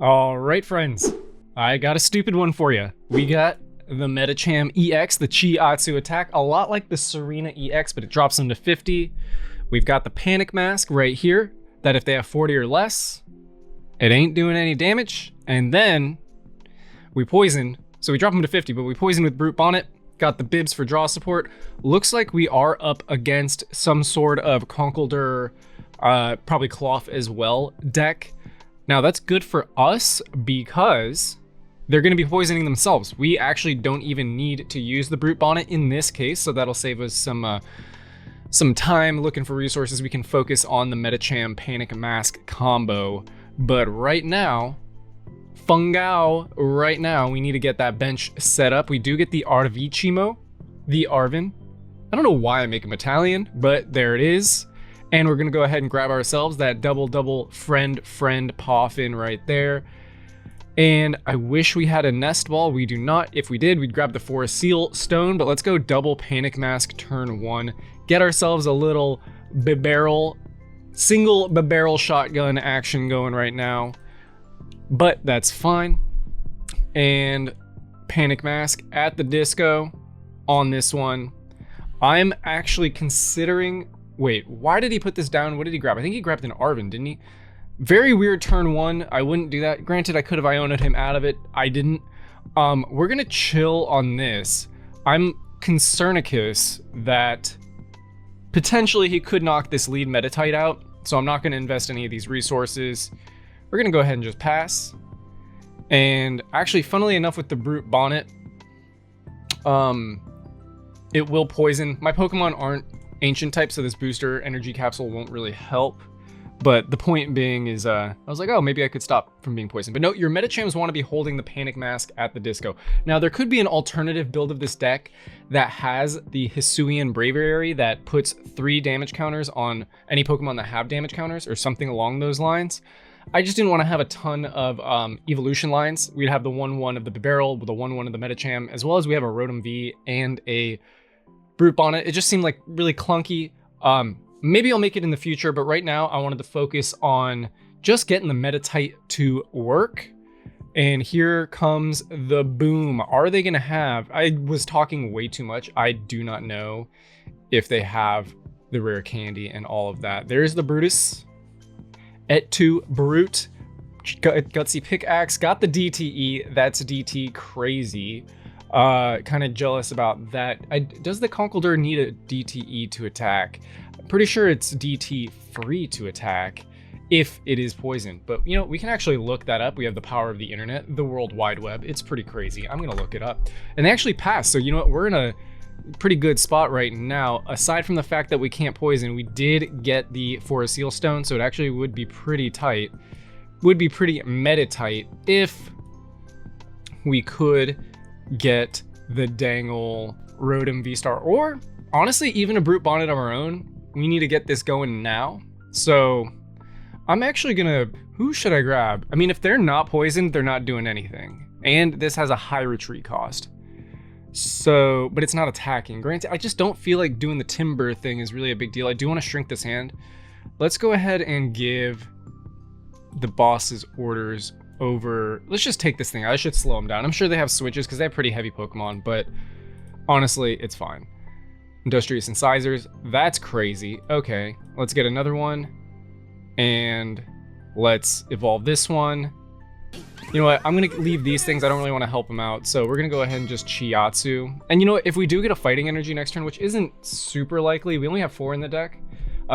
All right, friends, I got a stupid one for you. We got the Medicham EX, the Chiatsu attack, a lot like the Serena EX, but it drops them to 50. We've got the Panic Mask right here, that if they have 40 or less, it ain't doing any damage. And then we poison, so we drop them to 50, but we poison with Brute Bonnet. Got the bibs for draw support. Looks like we are up against some sort of Conkeldurr, probably Cloth as well deck. Now that's good for us because they're going to be poisoning themselves. We actually don't even need to use the Brute Bonnet in this case, so that'll save us some time looking for resources. We can focus on the Medicham Panic Mask combo. But right now, right now, we need to get that bench set up. We do get the Arvichimo, the Arvin. I don't know why I make him Italian, but there it is. And we're gonna go ahead and grab ourselves that double friend Poffin right there. And I wish we had a nest ball. We do not. If we did, we'd grab the Forest Seal Stone, but let's go double Panic Mask turn 1. Get ourselves a little single barrel shotgun action going right now. But that's fine. And Panic Mask at the disco on this one. I'm actually considering, wait, why did he put this down? What did he grab? I think he grabbed an Arvin, didn't he? Very weird turn 1. I wouldn't do that. Granted, I could have Iono'd him out of it. I didn't. We're gonna chill on this. I'm concernicus that potentially he could knock this lead Meditite out, so I'm not gonna invest any of these resources. We're gonna go ahead and just pass. And actually, funnily enough, with the Brute Bonnet, it will poison. My Pokemon aren't ancient type, so this booster energy capsule won't really help. But the point being is, I was like, oh, maybe I could stop from being poisoned. But no, your Medichams want to be holding the Panic Mask at the disco. Now, there could be an alternative build of this deck that has the Hisuian Braviary that puts 3 damage counters on any Pokemon that have damage counters or something along those lines. I just didn't want to have a ton of evolution lines. We'd have the 1-1 of the Bibarel with the 1-1 of the Medicham, as well as we have a Rotom V and a Brute Bonnet. It just seemed like really clunky. Maybe I'll make it in the future, but right now I wanted to focus on just getting the Meditite to work. And here comes the boom. Are they going to have... I was talking way too much. I do not know if they have the rare candy and all of that. There's the Brutus. Et2 Brute. Gutsy Pickaxe. Got the DTE. That's DT crazy. Kind of jealous about that. Does the Conkeldurr need a DTE to attack? I'm pretty sure it's DT free to attack if it is poisoned. But, you know, we can actually look that up. We have the power of the internet, the World Wide Web. It's pretty crazy. I'm going to look it up. And they actually passed. So, you know what? We're in a pretty good spot right now. Aside from the fact that we can't poison, we did get the Forest Seal Stone. So it actually would be pretty tight. Would be pretty Meditite if we could get the dangle Rotom V-Star, or honestly even a Brute Bonnet of our own. We need to get this going now. So I'm actually gonna, who should I grab? I mean, if they're not poisoned, they're not doing anything, and this has a high retreat cost, so, but it's not attacking. Granted, I just don't feel like doing the Timber thing is really a big deal. I do want to shrink this hand. Let's go ahead and give the boss's orders over. Let's just take this thing. I should slow them down. I'm sure they have switches because they have pretty heavy Pokemon, but honestly, it's fine. Industrious Incisors, that's crazy. Okay, let's get another one, and let's evolve this one. You know what? I'm gonna leave these things. I don't really want to help them out, so we're gonna go ahead and just Chiatsu. And you know what? If we do get a Fighting Energy next turn, which isn't super likely, we only have 4 in the deck.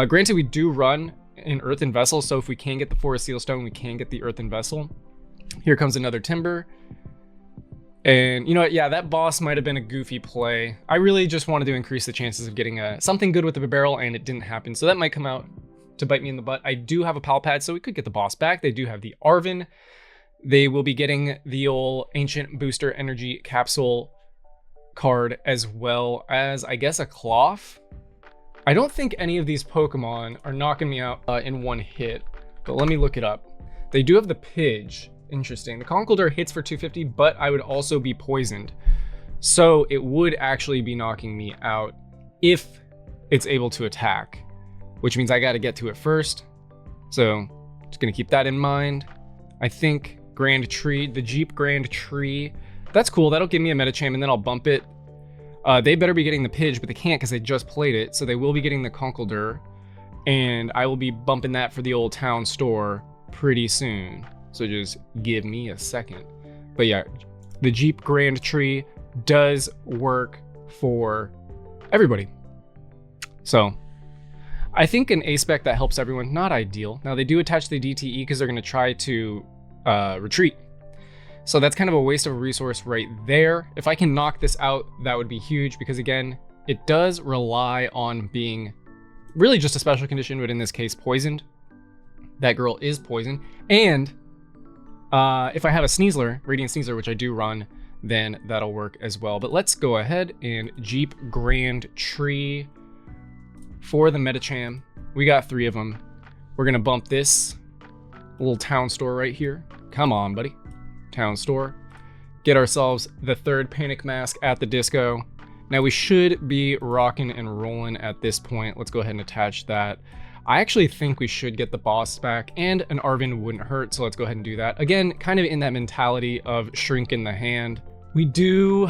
Granted, we do run an Earthen Vessel, so if we can get the Forest Seal Stone, we can get the Earthen Vessel. Here comes another Timber. And you know what? Yeah, that boss might have been a goofy play. I really just wanted to increase the chances of getting something good with the Bibarel, and it didn't happen. So that might come out to bite me in the butt. I do have a Pal Pad, so we could get the boss back. They do have the Arvin. They will be getting the old Ancient Booster Energy Capsule card, as well as, I guess, a Cloth. I don't think any of these Pokemon are knocking me out in one hit, but let me look it up. They do have the Pidge. Interesting. The Conkeldurr hits for 250, but I would also be poisoned. So it would actually be knocking me out if it's able to attack, which means I got to get to it first. So just going to keep that in mind. I think Grand Tree, the Jeep Grand Tree. That's cool. That'll give me a Medicham, and then I'll bump it. They better be getting the Pidge, but they can't because they just played it. So they will be getting the Conkeldurr, and I will be bumping that for the old town store pretty soon. So just give me a second. But yeah, the Jeep Grand Tree does work for everybody. So I think an A-Spec that helps everyone, not ideal. Now they do attach the DTE because they're going to try to retreat. So that's kind of a waste of a resource right there. If I can knock this out, that would be huge because again, it does rely on being really just a special condition, but in this case, poisoned. That girl is poisoned. And if I have a Sneasler, Radiant Sneasler, which I do run, then that'll work as well. But let's go ahead and Jeep Grand Tree for the Medicham. We got 3 of them. We're gonna bump this little town store right here. Come on, buddy. Town store. Get ourselves the 3rd Panic Mask at the disco. Now we should be rocking and rolling at this point. Let's go ahead and attach that. I actually think we should get the boss back, and an Arven wouldn't hurt, so let's go ahead and do that. Again, kind of in that mentality of shrinking the hand. We do,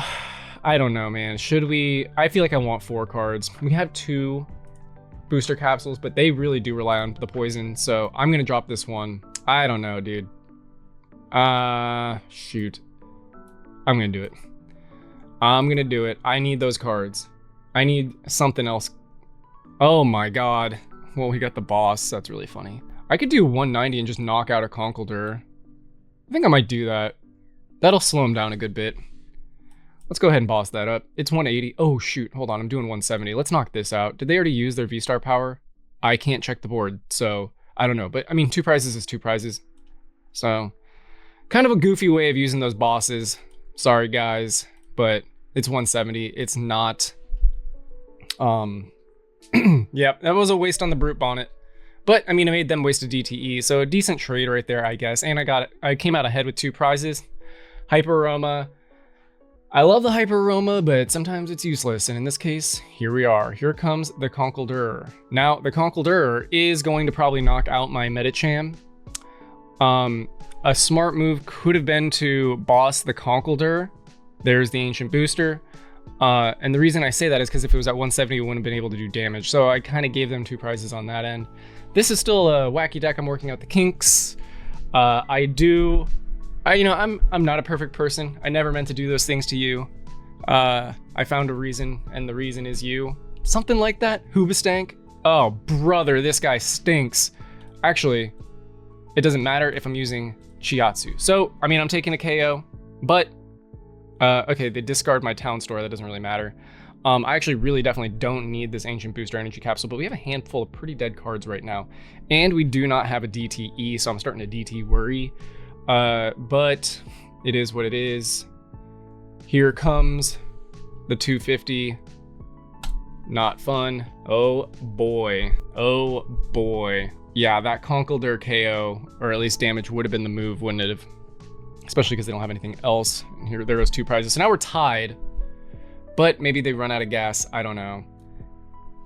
I don't know, man. Should we? I feel like I want 4 cards. We have 2 booster capsules, but they really do rely on the poison, so I'm gonna drop this one. I don't know, dude. Shoot. I'm gonna do it. I'm gonna do it. I need those cards. I need something else. Oh my god. Well, we got the boss. That's really funny. I could do 190 and just knock out a Conkeldurr. I think I might do that. That'll slow him down a good bit. Let's go ahead and boss that up. It's 180. Oh shoot, hold on, I'm doing 170. Let's knock this out. Did they already use their V-Star power? I can't check the board, so I don't know. But I mean, 2 prizes is 2 prizes. So, kind of a goofy way of using those bosses. Sorry guys, but it's 170. It's not, yep, that was a waste on the Brute Bonnet. But I mean, I made them waste a DTE, so a decent trade right there, I guess. And I came out ahead with 2 prizes. Hyper Aroma. I love the Hyper Aroma, but sometimes it's useless. And in this case, here we are. Here comes the Conkeldurr. Now, the Conkeldurr is going to probably knock out my Medicham. A smart move could have been to boss the Conkeldurr. There's the Ancient Booster. And the reason I say that is because if it was at 170, it wouldn't have been able to do damage. So I kind of gave them 2 prizes on that end. This is still a wacky deck. I'm working out the kinks. You know, I'm not a perfect person. I never meant to do those things to you. I found a reason, and the reason is you. Something like that. Hoobastank. Oh, brother, this guy stinks. Actually, it doesn't matter if I'm using Chiatsu. So, I mean, I'm taking a KO, but okay, they discard my town store. That doesn't really matter. I actually really definitely don't need this Ancient Booster Energy Capsule, but we have a handful of pretty dead cards right now. And we do not have a DTE, so I'm starting to DT worry. But it is what it is. Here comes the 250. Not fun. Oh boy. Oh boy. Yeah, that Conkeldurr KO, or at least damage, would have been the move, wouldn't it have? Especially because they don't have anything else. And here, there goes 2 prizes. So now we're tied. But maybe they run out of gas. I don't know.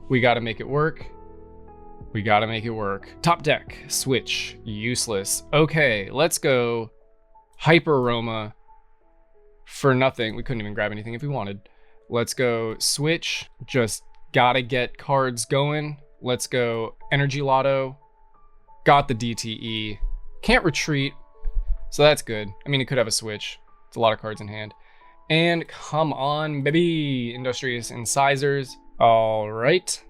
We gotta make it work. We gotta make it work. Top deck. Switch. Useless. Okay, let's go. Hyper Aroma. For nothing. We couldn't even grab anything if we wanted. Let's go Switch. Just gotta get cards going. Let's go Energy Lotto. Got the DTE. Can't retreat. So that's good. I mean, it could have a switch. It's a lot of cards in hand. And come on, baby. Industrious Incisors. All right.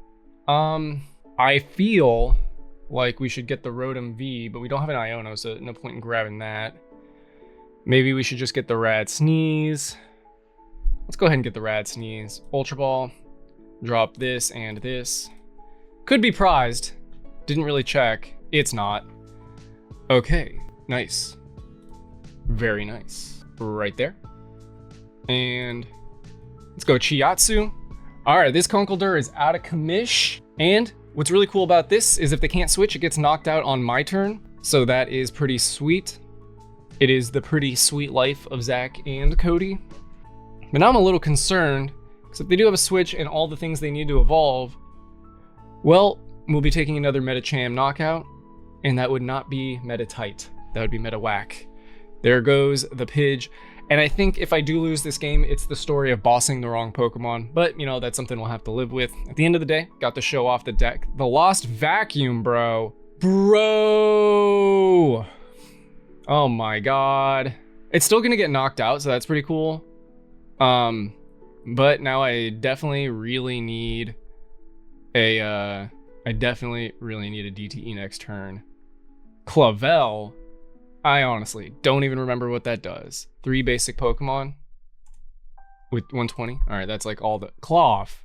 I feel like we should get the Rotom V, but we don't have an Iono, so no point in grabbing that. Maybe we should just get the Rad Sneeze. Let's go ahead and get the Rad Sneeze. Ultra Ball. Drop this and this. Could be prized. Didn't really check. It's not. Okay. Nice. Very nice. Right there. And let's go Chiatsu. All right, this Conkeldurr is out of commish. And what's really cool about this is if they can't switch, it gets knocked out on my turn. So that is pretty sweet. It is the pretty sweet life of Zach and Cody. But now I'm a little concerned, because if they do have a switch and all the things they need to evolve, well, we'll be taking another Medicham knockout, and that would not be meta tight. That would be meta whack. There goes the Pidge. And I think if I do lose this game, it's the story of bossing the wrong Pokemon. But, you know, that's something we'll have to live with. At the end of the day, got to show off the deck. The Lost Vacuum, bro. Bro! Oh my god. It's still gonna get knocked out, so that's pretty cool. But now I definitely really need a, DTE next turn. Clavel? I honestly don't even remember what that does. 3 basic Pokemon with 120. All right, that's like all the Cloth.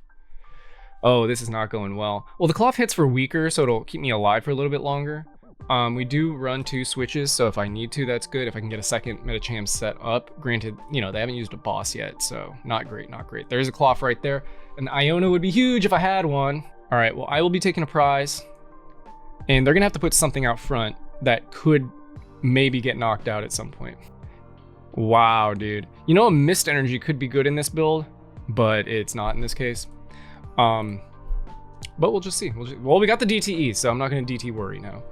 Oh, this is not going well. Well, the Cloth hits for weaker, so it'll keep me alive for a little bit longer. We do run 2 switches, so if I need to, that's good. If I can get a second Medicham set up, granted, you know, they haven't used a boss yet, so not great, not great. There's a Cloth right there. An Iona would be huge if I had one. All right, well, I will be taking a prize, and they're gonna have to put something out front that could maybe get knocked out at some point. Wow, dude. You know, a Mist Energy could be good in this build, but it's not in this case. But we'll just see. Well, we got the DTE, so I'm not gonna DT worry now.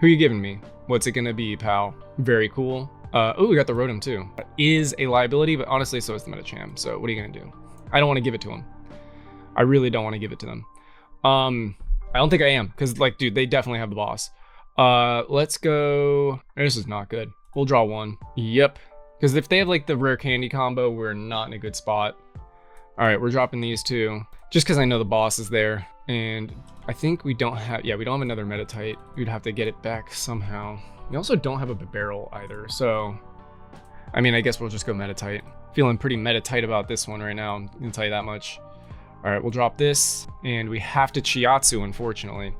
Who you giving me? What's it gonna be, pal? Very cool. Oh, we got the Rotom too. Is a liability, but honestly, so is the Medicham. So what are you gonna do? I don't want to give it to him. I really don't want to give it to them. I don't think I am, because like, dude, they definitely have the boss. Let's go. This is not good. We'll draw 1. Yep. Because if they have like the rare candy combo, we're not in a good spot. All right, we're dropping these 2 just because I know the boss is there. And I think we don't have, yeah, we don't have another Meditite. We'd have to get it back somehow. We also don't have a barrel either. So, I mean, I guess we'll just go Meditite. Feeling pretty Meditite about this one right now. I'm gonna tell you that much. All right, we'll drop this. And we have to Chiatsu, unfortunately.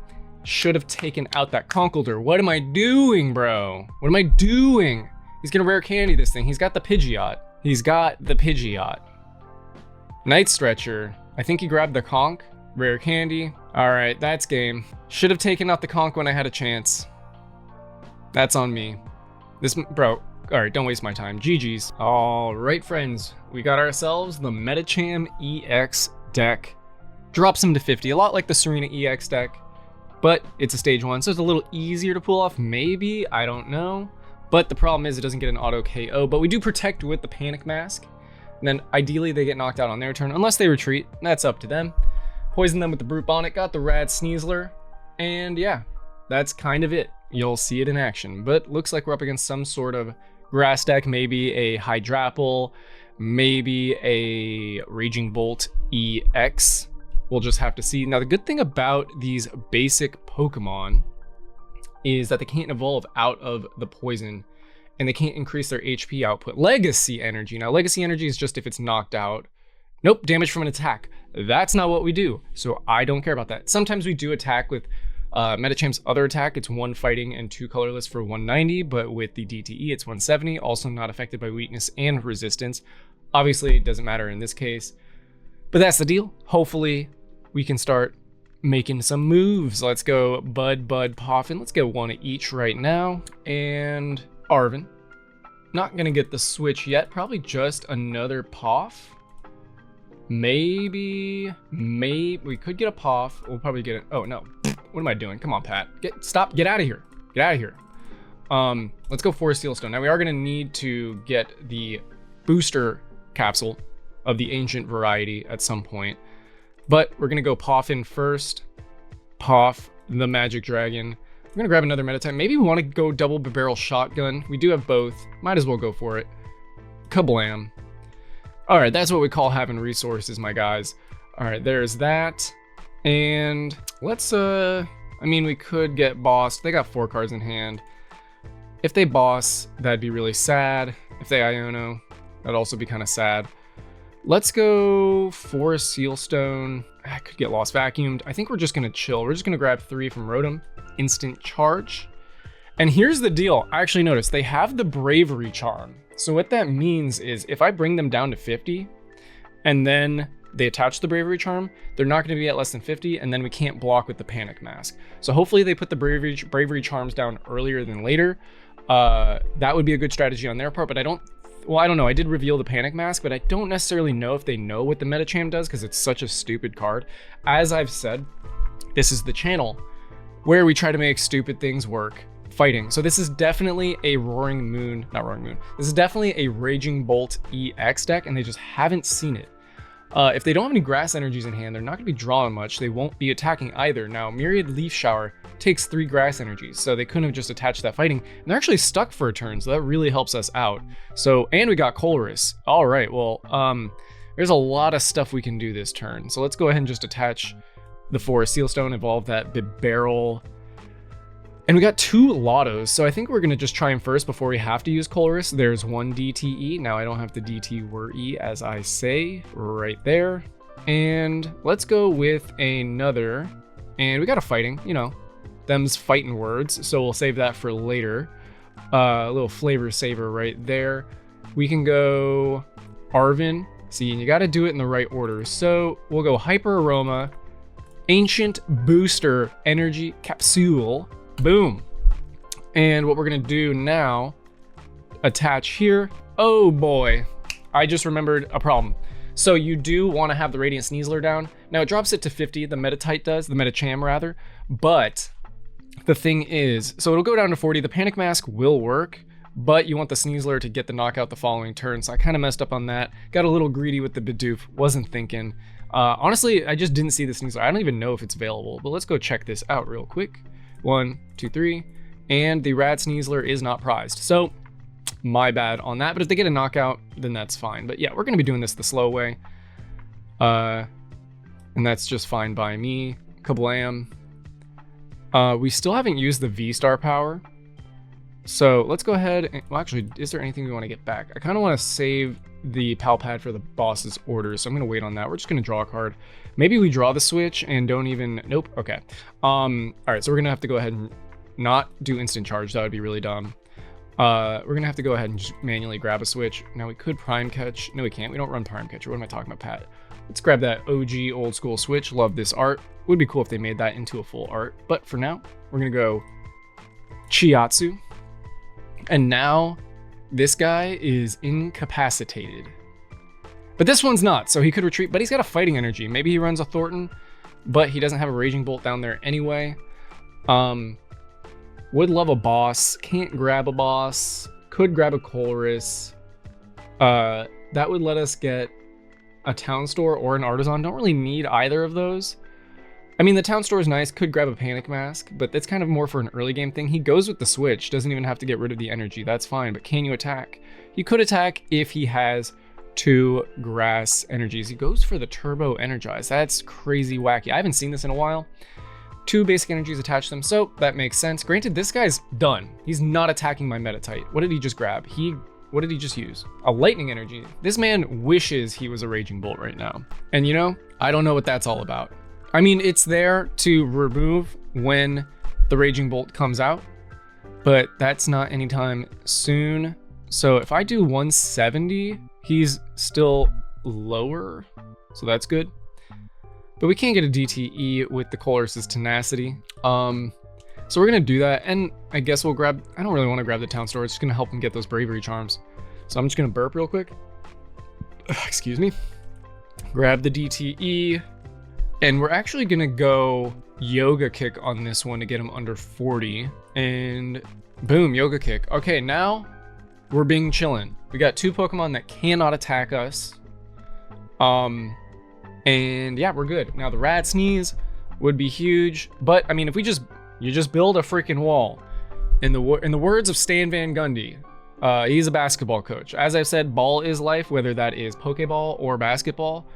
Should have taken out that Conkeldurr. What am I doing, bro? What am I doing? He's gonna rare candy this thing. He's got the Pidgeot. He's got the Pidgeot. Night Stretcher. I think he grabbed the Conk. Rare candy. All right, that's game. Should have taken out the Conk when I had a chance. That's on me. This, bro. All right, don't waste my time. GG's. All right, friends. We got ourselves the Medicham EX deck. Drops him to 50, a lot like the Serena EX deck. But it's a stage 1, so it's a little easier to pull off, maybe, I don't know. But the problem is it doesn't get an auto KO, but we do protect with the Panic Mask. And then ideally they get knocked out on their turn, unless they retreat, that's up to them. Poison them with the Brute Bonnet, got the Rad Sneasler, and yeah, that's kind of it. You'll see it in action, but looks like we're up against some sort of grass deck, maybe a Hydrapple, maybe a Raging Bolt EX. We'll just have to see. Now, the good thing about these basic Pokemon is that they can't evolve out of the poison and they can't increase their HP output. Legacy Energy. Now, Legacy Energy is just if it's knocked out. Nope, damage from an attack. That's not what we do, so I don't care about that. Sometimes we do attack with Medicham's other attack. It's 1 fighting and 2 colorless for 190, but with the DTE, it's 170. Also not affected by weakness and resistance. Obviously, it doesn't matter in this case, but that's the deal. Hopefully, we can start making some moves. Let's go Bud, Poffin. Let's get 1 of each right now. And Arven. Not gonna get the switch yet. Probably just another Poff. Maybe we could get a Poff. We'll probably get it. Oh no, what am I doing? Come on, Pat. Stop, get out of here. Get out of here. Let's go for Sealstone. Now we are gonna need to get the booster capsule of the ancient variety at some point. But we're gonna go Poffin first. Poff, the Magic Dragon. We're gonna grab another Meditite. Maybe we wanna go double barrel shotgun. We do have both. Might as well go for it. Kablam. All right, that's what we call having resources, my guys. All right, there's that. And let's, I mean, we could get bossed. They got 4 cards in hand. If they boss, that'd be really sad. If they Iono, that'd also be kind of sad. Let's go for a Sealstone. I could get Lost Vacuumed. I think we're just gonna chill. We're just gonna grab 3 from Rotom. Instant charge. And here's the deal. I actually noticed they have the Bravery Charm. So what that means is if I bring them down to 50 and then they attach the Bravery Charm, they're not gonna be at less than 50 and then we can't block with the Panic Mask. So hopefully they put the Bravery Charms down earlier than later. That would be a good strategy on their part, but I don't know. I did reveal the Panic Mask, but I don't necessarily know if they know what the Medicham does because it's such a stupid card. As I've said, this is the channel where we try to make stupid things work fighting. So this is definitely a This is definitely a Raging Bolt EX deck, and they just haven't seen it. If they don't have any grass energies in hand, they're not going to be drawing much. They won't be attacking either. Now, Myriad Leaf Shower takes 3 grass energies, so they couldn't have just attached that fighting. And they're actually stuck for a turn, so that really helps us out. So, and we got Colress. All right, well, there's a lot of stuff we can do this turn. So let's go ahead and just attach the Forest Sealstone, evolve that Barrel. And we got 2 Lottos, so I think we're going to just try them first before we have to use Colress. There's 1 DTE. Now I don't have the DT worry, as I say, right there. And let's go with another. And we got a fighting, you know, them's fighting words, so we'll save that for later. A little flavor saver right there. We can go Arvin. See, you got to do it in the right order. So we'll go Hyper Aroma, Ancient Booster Energy Capsule. Boom. And what we're gonna do now, attach here. Oh boy, I just remembered a problem. So you do want to have the Radiant Sneasler down. Now it drops it to 50, the Medicham rather, but the thing is, so it'll go down to 40, the Panic Mask will work, but you want the Sneasler to get the knockout the following turn, so I kind of messed up on that. Got a little greedy with the Bidoof, wasn't thinking. Honestly, I just didn't see the Sneasler. I don't even know if it's available, but let's go check this out real quick. 1, 2, 3, and the Rad Sneasler is not prized. So my bad on that, but if they get a knockout, then that's fine. But yeah, we're gonna be doing this the slow way. And that's just fine by me. Kablam. We still haven't used the V-Star power. So let's go ahead and, well, actually, is there anything we want to get back? I kind of want to save the Pal Pad for the boss's orders, so I'm going to wait on that. We're just going to draw a card. Maybe we draw the switch and don't even, nope, okay. All right, so we're going to have to go ahead and not do instant charge. That would be really dumb. We're going to have to go ahead and just manually grab a switch. Now we could Prime Catch. No, we can't. We don't run Prime Catcher. What am I talking about, Pat? Let's grab that OG old school switch. Love this art. Would be cool if they made that into a full art. But for now, we're going to go Chiatsu. And now this guy is incapacitated. But this one's not, so he could retreat, but he's got a fighting energy. Maybe he runs a Thornton, but he doesn't have a Raging Bolt down there anyway. Would love a boss, can't grab a boss, could grab a Colress. That would let us get a Town Store or an Artisan. Don't really need either of those. I mean, the Town Store is nice, could grab a Panic Mask, but that's kind of more for an early game thing. He goes with the switch, doesn't even have to get rid of the energy, that's fine, but can you attack? He could attack if he has 2 grass energies. He goes for the Turbo Energize. That's crazy wacky. I haven't seen this in a while. 2 basic energies attach them, so that makes sense. Granted, this guy's done. He's not attacking my Metatite. What did he just grab? What did he just use? A Lightning Energy. This man wishes he was a Raging Bolt right now. And you know, I don't know what that's all about. I mean, it's there to remove when the Raging Bolt comes out, but that's not anytime soon. So if I do 170, he's still lower, so that's good. But we can't get a DTE with the Colress's Tenacity. So we're gonna do that, and I guess we'll grab, I don't really want to grab the Town Store, it's just gonna help him get those Bravery Charms. So I'm just gonna burp real quick. Excuse me. Grab the DTE. And we're actually gonna go Yoga Kick on this one to get him under 40. And boom, Yoga Kick. Okay, now we're being chillin'. We got 2 Pokemon that cannot attack us. And yeah, we're good. Now the Rad Sneeze would be huge, but I mean, if you just build a freaking wall. In the words of Stan Van Gundy, he's a basketball coach. As I've said, ball is life, whether that is Pokeball or basketball.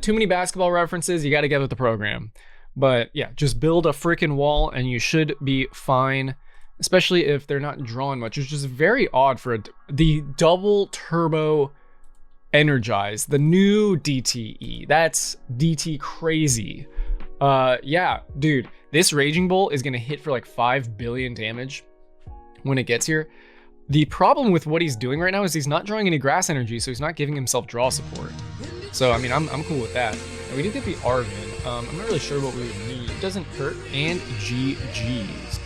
Too many basketball references, you got to get with the program. But yeah, just build a freaking wall and you should be fine, especially if they're not drawing much. It's just very odd for the double turbo Energize, the new DTE. That's DT crazy. Yeah, dude, this Raging Bolt is going to hit for like 5 billion damage when it gets here. The problem with what he's doing right now is he's not drawing any grass energy, so he's not giving himself draw support. So, I mean, I'm cool with that. And we did get the Arvin. I'm not really sure what we would need. It doesn't hurt, and GG's.